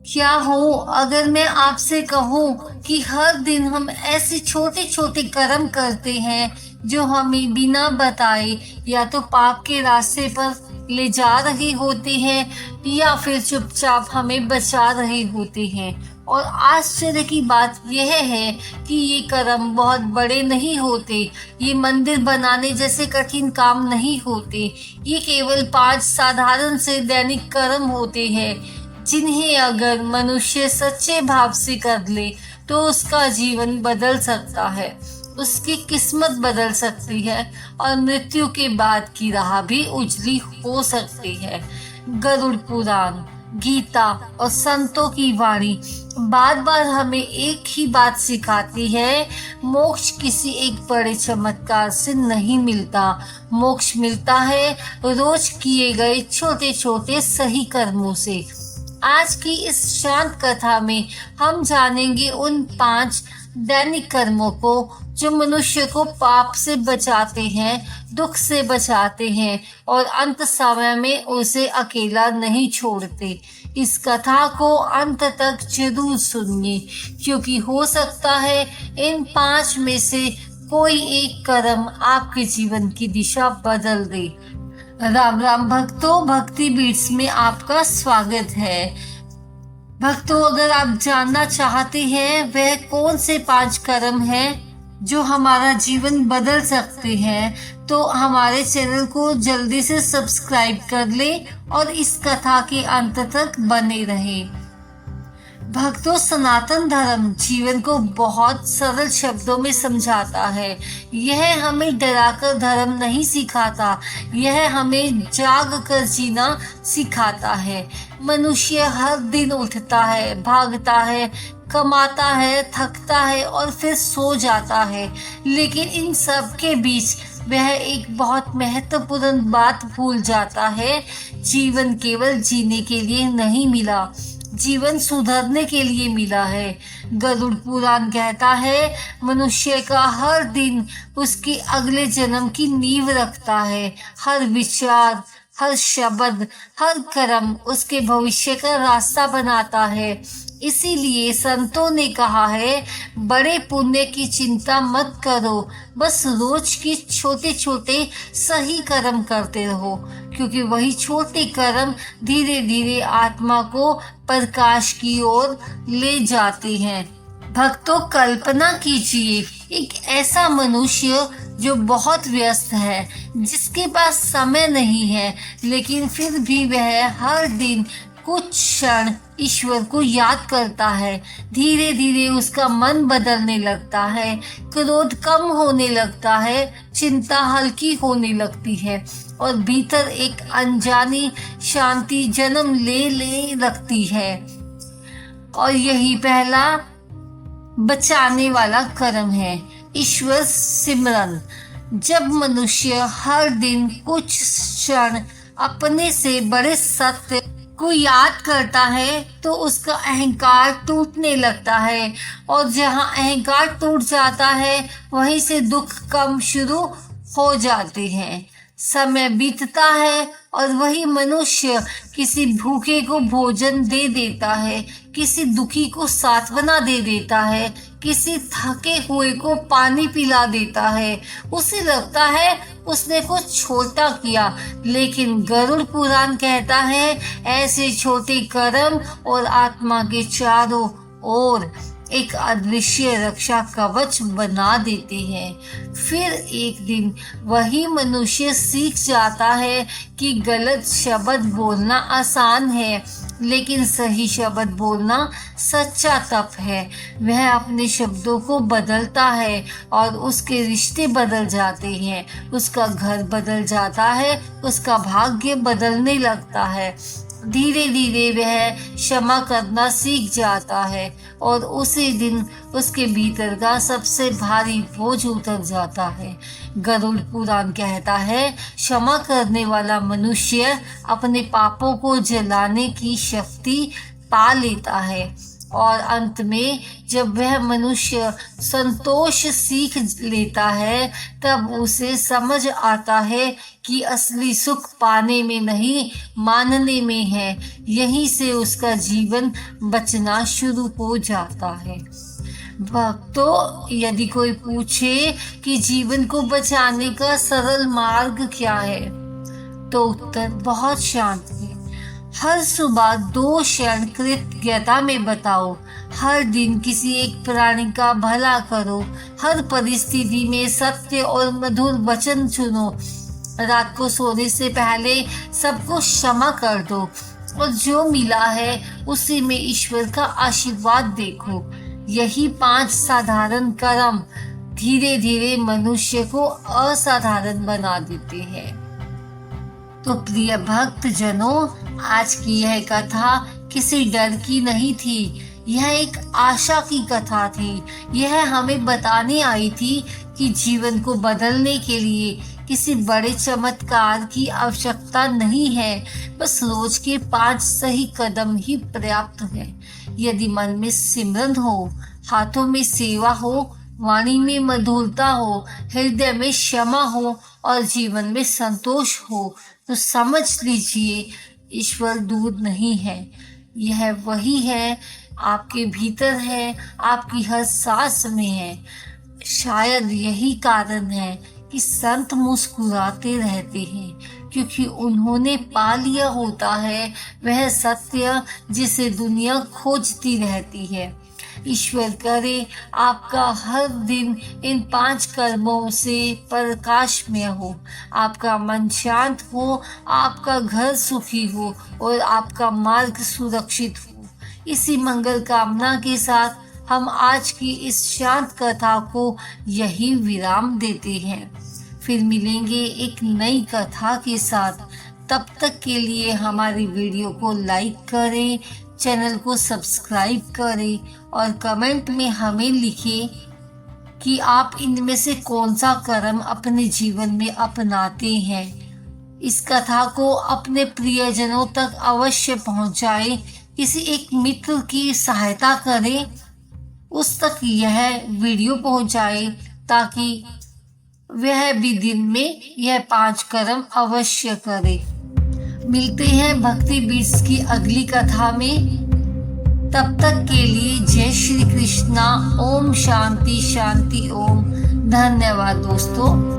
क्या हो अगर मैं आपसे कहूँ कि हर दिन हम ऐसे छोटे छोटे कर्म करते हैं जो हमें बिना बताए या तो पाप के रास्ते पर ले जा रहे होते हैं या फिर चुपचाप हमें बचा रहे होते हैं। और आश्चर्य की बात यह है कि ये कर्म बहुत बड़े नहीं होते, ये मंदिर बनाने जैसे कठिन काम नहीं होते, ये केवल 5 साधारण से दैनिक कर्म होते हैं जिन्हें अगर मनुष्य सच्चे भाव से कर ले तो उसका जीवन बदल सकता है, उसकी किस्मत बदल सकती है और मृत्यु के बाद की राह भी उजली हो सकती है। गरुड़ पुराण, गीता और संतों की वाणी बार बार हमें एक ही बात सिखाती है, मोक्ष किसी एक बड़े चमत्कार से नहीं मिलता। मोक्ष मिलता है रोज किए गए छोटे छोटे सही कर्मों से। आज की इस शांत कथा में हम जानेंगे उन 5 दैनिक कर्मों को जो मनुष्य को पाप से बचाते हैं, दुख से बचाते हैं और अंत समय में उसे अकेला नहीं छोड़ते। इस कथा को अंत तक जरूर सुनिए, क्योंकि हो सकता है इन 5 में से कोई एक कर्म आपके जीवन की दिशा बदल दे। राम राम भक्तों, भक्ति बीट्स में आपका स्वागत है। भक्तों, अगर आप जानना चाहते हैं वह कौन से 5 कर्म हैं जो हमारा जीवन बदल सकते हैं, तो हमारे चैनल को जल्दी से सब्सक्राइब कर लें और इस कथा के अंत तक बने रहें। भक्तों, सनातन धर्म जीवन को बहुत सरल शब्दों में समझाता है। यह हमें डराकर धर्म नहीं सिखाता, यह हमें जाग कर जीना सिखाता है। मनुष्य हर दिन उठता है, भागता है, कमाता है, थकता है और फिर सो जाता है, लेकिन इन सब के बीच वह एक बहुत महत्वपूर्ण बात भूल जाता है। जीवन केवल जीने के लिए नहीं मिला, जीवन सुधरने के लिए मिला है। गरुड़ पुराण कहता है, मनुष्य का हर दिन उसके अगले जन्म की नींव रखता है। हर विचार, हर शब्द, हर कर्म उसके भविष्य का रास्ता बनाता है। इसीलिए संतों ने कहा है, बड़े पुण्य की चिंता मत करो, बस रोज के छोटे छोटे सही कर्म करते रहो, क्योंकि वही छोटे कर्म धीरे धीरे आत्मा को प्रकाश की ओर ले जाते हैं। भक्तों, कल्पना कीजिए एक ऐसा मनुष्य जो बहुत व्यस्त है, जिसके पास समय नहीं है, लेकिन फिर भी वह हर दिन कुछ क्षण ईश्वर को याद करता है। धीरे धीरे उसका मन बदलने लगता है, क्रोध कम होने लगता है, चिंता हल्की होने लगती है और भीतर एक अनजानी शांति जन्म ले लगती है। और यही पहला बचाने वाला कर्म है, ईश्वर सिमरन। जब मनुष्य हर दिन कुछ क्षण अपने से बड़े सत्य को याद करता है तो उसका अहंकार टूटने लगता है, और जहाँ अहंकार टूट जाता है वहीं से दुख कम शुरू हो जाते हैं। समय बीतता है और वही मनुष्य किसी भूखे को भोजन दे देता है, किसी दुखी को सांत्वना दे देता है, किसी थके हुए को पानी पिला देता है। उसे लगता है उसने कुछ छोटा किया, लेकिन गरुड़ पुराण कहता है, ऐसे छोटे कर्म और आत्मा के चारों ओर एक अदृश्य रक्षा कवच बना देते हैं। फिर एक दिन वही मनुष्य सीख जाता है कि गलत शब्द बोलना आसान है, लेकिन सही शब्द बोलना सच्चा तप है। वह अपने शब्दों को बदलता है और उसके रिश्ते बदल जाते हैं, उसका घर बदल जाता है, उसका भाग्य बदलने लगता है। धीरे धीरे वह क्षमा करना सीख जाता है और उसी दिन उसके भीतर का सबसे भारी बोझ उतर जाता है। गरुड़ पुराण कहता है, क्षमा करने वाला मनुष्य अपने पापों को जलाने की शक्ति पा लेता है। और अंत में जब वह मनुष्य संतोष सीख लेता है तब उसे समझ आता है कि असली सुख पाने में नहीं मानने में है। यहीं से उसका जीवन बचना शुरू हो जाता है। भक्तों, यदि कोई पूछे कि जीवन को बचाने का सरल मार्ग क्या है, तो उत्तर बहुत शांत है। हर सुबह 2 क्षण कृतज्ञता में बताओ। हर दिन किसी एक प्राणी का भला करो। हर परिस्थिति में सत्य और मधुर वचन चुनो। रात को सोने से पहले सबको क्षमा कर दो और जो मिला है उसी में ईश्वर का आशीर्वाद देखो। यही 5 साधारण कर्म धीरे धीरे मनुष्य को असाधारण बना देते हैं। तो प्रिय भक्त जनों, आज की यह कथा किसी डर की नहीं थी, यह एक आशा की कथा थी। यह हमें बताने आई थी कि जीवन को बदलने के लिए किसी बड़े चमत्कार की आवश्यकता नहीं है, बस रोज के 5 सही कदम ही पर्याप्त है। यदि मन में सिमरन हो, हाथों में सेवा हो, वाणी में मधुरता हो, हृदय में क्षमा हो और जीवन में संतोष हो, तो समझ लीजिए ईश्वर दूर नहीं है। यह वही है, आपके भीतर है, आपकी हर सांस में है। शायद यही कारण है कि संत मुस्कुराते रहते हैं, क्योंकि उन्होंने पा लिया होता है वह सत्य जिसे दुनिया खोजती रहती है। ईश्वर करे आपका हर दिन इन 5 कर्मों से प्रकाशमय हो, आपका मन शांत हो, आपका घर सुखी हो और आपका मार्ग सुरक्षित हो। इसी मंगल कामना के साथ हम आज की इस शांत कथा को यही विराम देते हैं। फिर मिलेंगे एक नई कथा के साथ। तब तक के लिए हमारी वीडियो को लाइक करें, चैनल को सब्सक्राइब करें और कमेंट में हमें लिखें कि आप इनमें से कौन सा कर्म अपने जीवन में अपनाते हैं। इस कथा को अपने प्रियजनों तक अवश्य पहुंचाएं। किसी एक मित्र की सहायता करें, उस तक यह वीडियो पहुंचाएं ताकि वह भी दिन में यह 5 कर्म अवश्य करे। मिलते हैं भक्ति बीट्स की अगली कथा में। तब तक के लिए जय श्री कृष्णा। ओम शांति शांति ओम। धन्यवाद दोस्तों।